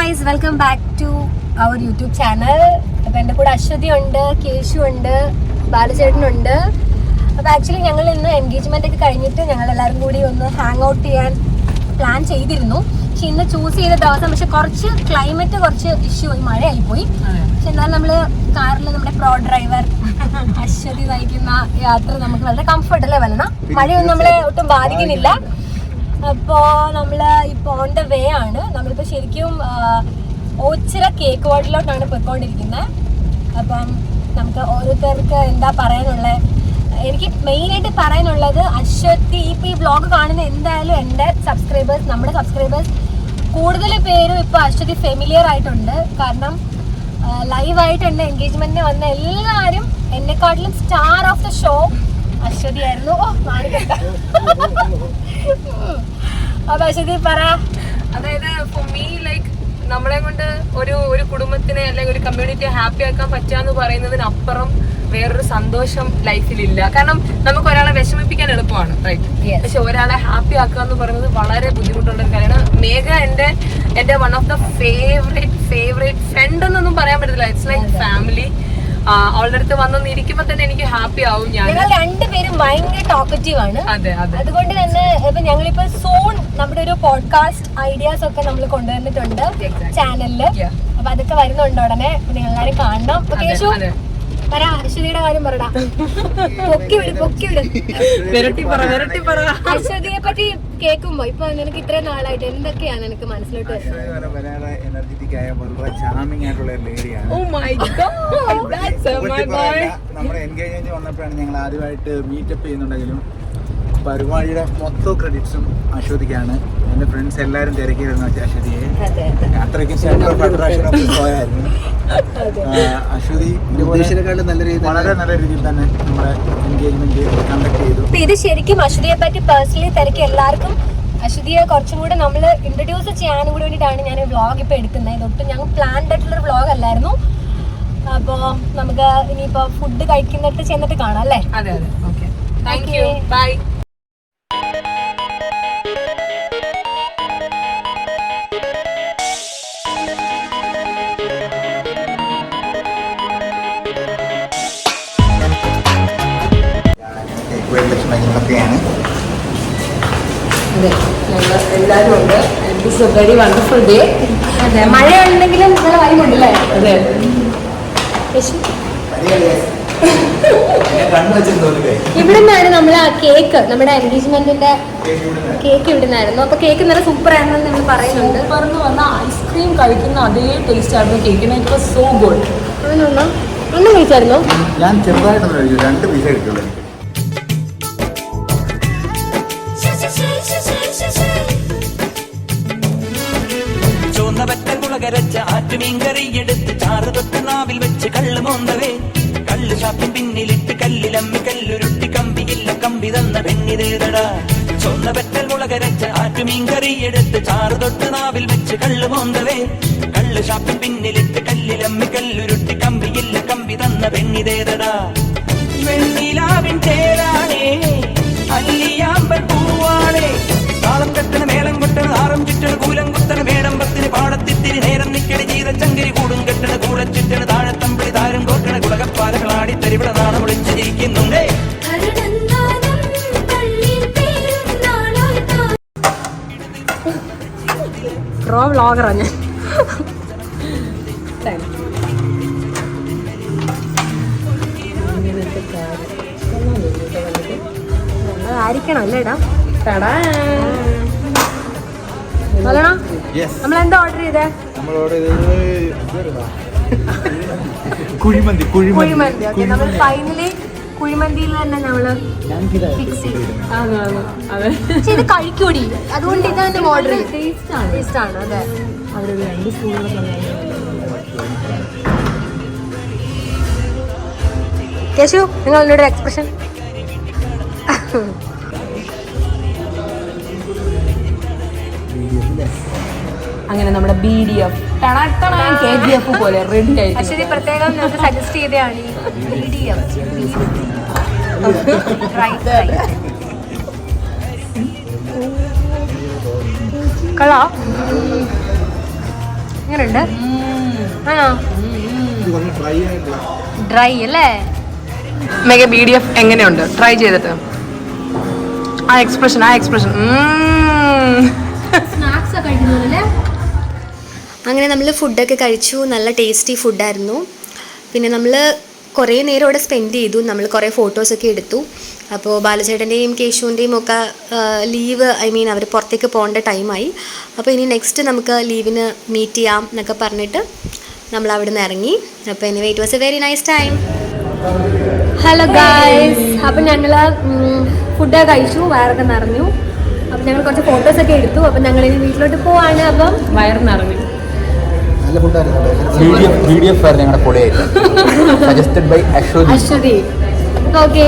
guys, welcome back to our YouTube channel. അപ്പോൾ എൻ്റെ കൂടെ അശ്വതി ഉണ്ട്, കേശു ഉണ്ട്, ബാലചേട്ടനുണ്ട്. അപ്പോൾ ആക്ച്വലി ഞങ്ങൾ ഇന്ന് എൻഗേജ്മെന്റ് ഒക്കെ കഴിഞ്ഞിട്ട് ഞങ്ങൾ എല്ലാവരും കൂടി ഒന്ന് ഹാങ് ഔട്ട് ചെയ്യാൻ പ്ലാൻ ചെയ്തിരുന്നു. പക്ഷെ ഇന്ന് ചൂസ് ചെയ്ത ദിവസം പക്ഷെ കുറച്ച് ക്ലൈമറ്റ് കുറച്ച് ഇഷ്യൂ ആയി, മഴയായിപ്പോയി. പക്ഷെ എന്നാലും നമ്മൾ കാറിൽ നമ്മുടെ പ്രോ ഡ്രൈവർ അശ്വതി നയിക്കുന്ന യാത്ര നമുക്ക് വളരെ കംഫർട്ടല്ലേ വരണം. മഴയൊന്നും നമ്മളെ ഒട്ടും ബാധിക്കുന്നില്ല. അപ്പോൾ നമ്മൾ ഇപ്പോൾ ഓൺ ദ വേ ആണ്. നമ്മളിപ്പോൾ ശരിക്കും ഓച്ചിറ കേക്ക് വാർഡിലോട്ടാണ് പോയിക്കൊണ്ടിരിക്കുന്നത്. അപ്പം നമുക്ക് ഓരോരുത്തർക്ക് എന്താ പറയാനുള്ളത്, എനിക്ക് മെയിനായിട്ട് പറയാനുള്ളത് അശ്വതി ഇപ്പോൾ ഈ വ്ളോഗ് കാണുന്ന എന്തായാലും എൻ്റെ സബ്സ്ക്രൈബേഴ്സ്, നമ്മുടെ സബ്സ്ക്രൈബേഴ്സ് കൂടുതൽ പേരും ഇപ്പോൾ അശ്വതി ഫെമിലിയർ ആയിട്ടുണ്ട്. കാരണം ലൈവായിട്ട് എൻ്റെ എൻഗേജ്മെൻറ്റിന് വന്ന എല്ലാവരും എന്നെക്കാട്ടിലും star of the show Aswathy ആയിരുന്നു. അപ്പൊ അശ്വതി പറ. അതായത് ഫോർ മീ ലൈക്ക് നമ്മളെ കൊണ്ട് ഒരു കുടുംബത്തിനെ അല്ലെങ്കിൽ ഒരു കമ്മ്യൂണിറ്റിയെ ഹാപ്പി ആക്കാൻ പറ്റാന്ന് പറയുന്നതിനപ്പുറം വേറൊരു സന്തോഷം ലൈഫിലില്ല. കാരണം നമുക്ക് ഒരാളെ വിഷമിപ്പിക്കാൻ എളുപ്പമാണ്, റൈറ്റ്? പക്ഷെ ഒരാളെ ഹാപ്പി ആക്കുക എന്ന് പറയുന്നത് വളരെ ബുദ്ധിമുട്ടുള്ള ഒരു കാര്യമാണ്. മേഘ എന്റെ one of the favourite friend എന്നൊന്നും പറയാൻ പറ്റത്തില്ല. It's like family. അവളുടെ അടുത്ത് വന്നൊന്ന് ഇരിക്കുമ്പോ തന്നെ എനിക്ക് ഹാപ്പി ആവും. ഞങ്ങൾ രണ്ടുപേരും ഭയങ്കര ടോക്കറ്റീവ് ആണ്. അതുകൊണ്ട് തന്നെ ഇപ്പൊ ഞങ്ങളിപ്പോ സൂൺ നമ്മുടെ ഒരു പോഡ്കാസ്റ്റ് ഐഡിയാസ് ഒക്കെ നമ്മൾ കൊണ്ടുവന്നിട്ടുണ്ട് ചാനലില്. അപ്പൊ അതൊക്കെ വരുന്നുണ്ട് ഉടനെ. നിങ്ങൾ എല്ലാരും കാണണം. കേശു പറ, അശ്വതിയുടെ കാര്യം പറടാ. പൊക്കി വിട്. അശ്വതിയെ പറ്റി കേൾക്കുമ്പോ ഇപ്പൊ നിനക്ക് ഇത്രയും നാളായിട്ട് എന്തൊക്കെയാണ് നിനക്ക് മനസ്സിലോട്ട് നമ്മുടെ എൻഗേജ്മെന്റ് വന്നപ്പോഴാണ് ഞങ്ങൾ ആദ്യമായിട്ട് മീറ്റപ്പ് ചെയ്യുന്നുണ്ടെങ്കിലും പരിപാടിയുടെ മൊത്തം ക്രെഡിറ്റ്സും അശ്വതിക്കാണ്. എന്റെ ഫ്രണ്ട്സ് എല്ലാരും തിരക്കിയിരുന്നു അശ്വതിയെ. അത്രയ്ക്കും സെന്റർ ഓഫ് അട്രാക്ഷൻ ഓഫ് പോയായിരുന്നു അശ്വതി. വളരെ നല്ല രീതിയിൽ തന്നെ നമ്മുടെ എൻഗേജ്മെന്റ് കണ്ടക്ട് ചെയ്തു. ഇത് ശരിക്കും അശ്വതിയെ പറ്റി പേഴ്സണലി തിരക്കി എല്ലാവർക്കും അശ്വതിയെ കുറച്ചും കൂടെ നമ്മൾ ഇൻട്രൊഡ്യൂസ് ചെയ്യാനും കൂടി വേണ്ടിയിട്ടാണ് ഞാൻ വ്ളോഗ് ഇപ്പൊ എടുക്കുന്നത്. ഇതൊട്ടും ഞങ്ങൾ പ്ലാൻഡ് ആയിട്ടുള്ള ഒരു വ്ളോഗ് അല്ലായിരുന്നു. അപ്പോ നമുക്ക് ഇനിയിപ്പോ ഫുഡ് കഴിക്കുന്നിട്ട് ചെന്നിട്ട് കാണാം അല്ലേ? അതെ അതെ, ഓക്കെ, താങ്ക് യു, ബൈ. എല്ലാവരും ഉണ്ട്. It's a very wonderful day. അതെ, മഴയുണ്ടെങ്കിലും നല്ല വൈബുണ്ടല്ലേ? അതെ. ഇവിടെ നിന്നാണ് നമ്മൾ ആ കേക്ക്, നമ്മുടെ എൻഗേജ്മെന്റിന്റെ കേക്ക് ഇവിടെ നിന്നായിരുന്നു. അപ്പൊ കേക്ക് നല്ല സൂപ്പർ ആയിരുന്നു നമ്മൾ പറയുന്നുണ്ട്. പറഞ്ഞു വന്നാൽ ഐസ്ക്രീം കഴിക്കുന്ന അതേ ടേസ്റ്റ് ആയിരുന്നു കേക്കിന്. It was so good. ഒന്നും കഴിച്ചായിരുന്നോ? ഞാൻ ചെറുതായിട്ടൊന്നും കഴിച്ചു, 2 പീസേ കിട്ടുള്ളൂ. കരച്ച ആറ്റുമീൻകറി എടുത്ത് ചാറ് തൊട്ട് നാവിൽ വെച്ച് കള്ള് മോന്തവേ. കള്ള് ഷാപ്പിൻ പിന്നിലിട്ട് കല്ലിലമ്മി കല്ലുരുട്ടി കമ്പിയില്ല കമ്പി തന്ന പെണ്ണിതേതടാ. ചൊന്ന പെറ്റൽ മുളകരച്ച ആറ്റുമീൻകറി എടുത്ത് ചാറ് തൊട്ട് നാവിൽ വെച്ച് കള്ള് മോന്തവേ. കള്ള് ഷാപ്പിൻ പിന്നിലിട്ട് കല്ലിലമ്മി കല്ലുരുട്ടി കമ്പിയില്ല കമ്പി തന്ന പെണ്ണിതേതടാ. വെണ്ണിലാവിൻ തേരാണേ അല്ലിയാമ്പൽ പൂവാണേ. താളം കെട്ടണ മേളം കൊട്ടണ ആറും ചുറ്റണ കൂലം കുത്തണ മേടമ്പത്തിന് പാടത്തിത്തിരി നേരം നിക്കണ ജീത ചങ്കരി കൂടും കെട്ടണ കൂടച്ചിട്ടണ താഴത്തമ്പിളി താരം കോട്ടണ കുളകപ്പാലകളാടി തരിവിട നാണം ഒളിച്ചു ജയിക്കുന്നുണ്ടേ. പ്രോ വ്ളോഗറാ ഞാൻ. ആയിരിക്കണം അല്ലേടാ? നമ്മളെന്താ ഓർഡർ ചെയ്തേ? കുഴിമന്തി. ഓക്കെ, നമ്മൾ ഫൈനലി കുഴിമന്തിയിൽ തന്നെ നമ്മള് ഫിക്സ് ചെയ്തു. പക്ഷെ ഇത് കഴിക്കൂടി, അതുകൊണ്ട് ഇതാണ് ഓർഡർ ചെയ്ത്. ടേസ്റ്റ് ആണ്. അതെ, കേശു നിങ്ങൾ എന്നോട് എക്സ്പ്രഷൻ. അങ്ങനെ നമ്മുടെ BDF KGF പോലെ റെഡി ആയി. അശ്വതി പ്രത്യേകം നമുക്ക് സജസ്റ്റ് ചെയ്തതാണ് BDF. കൊള്ളാം. എങ്ങനെയുണ്ട്? ആണോ? ഡ്രൈ ആയിട്ടുള്ള ഡ്രൈ അല്ലേ? മെഗ BDF എങ്ങനെയുണ്ട് ട്രൈ ചെയ്തിട്ട്? ആ എക്സ്പ്രഷൻ സ്നാക്സ് കഴിക്കുന്നതല്ലേ? അങ്ങനെ നമ്മൾ ഫുഡൊക്കെ കഴിച്ചു. നല്ല ടേസ്റ്റി ഫുഡായിരുന്നു. പിന്നെ നമ്മൾ കുറേ നേരം അവിടെ സ്പെൻഡ് ചെയ്തു. നമ്മൾ കുറേ ഫോട്ടോസൊക്കെ എടുത്തു. അപ്പോൾ ബാലചേട്ടൻ്റെയും കേശുവിൻ്റെയും ഒക്കെ ലീവ് അവർ പുറത്തേക്ക് പോകേണ്ട ടൈമായി. അപ്പോൾ ഇനി നെക്സ്റ്റ് നമുക്ക് ലീവിന് മീറ്റ് ചെയ്യാം എന്നൊക്കെ പറഞ്ഞിട്ട് നമ്മൾ അവിടെ നിന്ന് ഇറങ്ങി. അപ്പോൾ anyway it was A very nice time. Hello guys, അപ്പം ഞങ്ങൾ ഫുഡൊക്കെ കഴിച്ചു, വയറൊക്കെ നിറഞ്ഞു. അപ്പം ഞങ്ങൾ കുറച്ച് ഫോട്ടോസൊക്കെ എടുത്തു. അപ്പം ഞങ്ങൾ ഇനി വീട്ടിലോട്ട് പോവാണ്. അപ്പം വയറ് നിറഞ്ഞു. നല്ല ഫുഡായിരുന്നു. BDF ഞങ്ങളുടെ പൊളിയായിരുന്നു. Suggested by Aswathy. ഓക്കെ.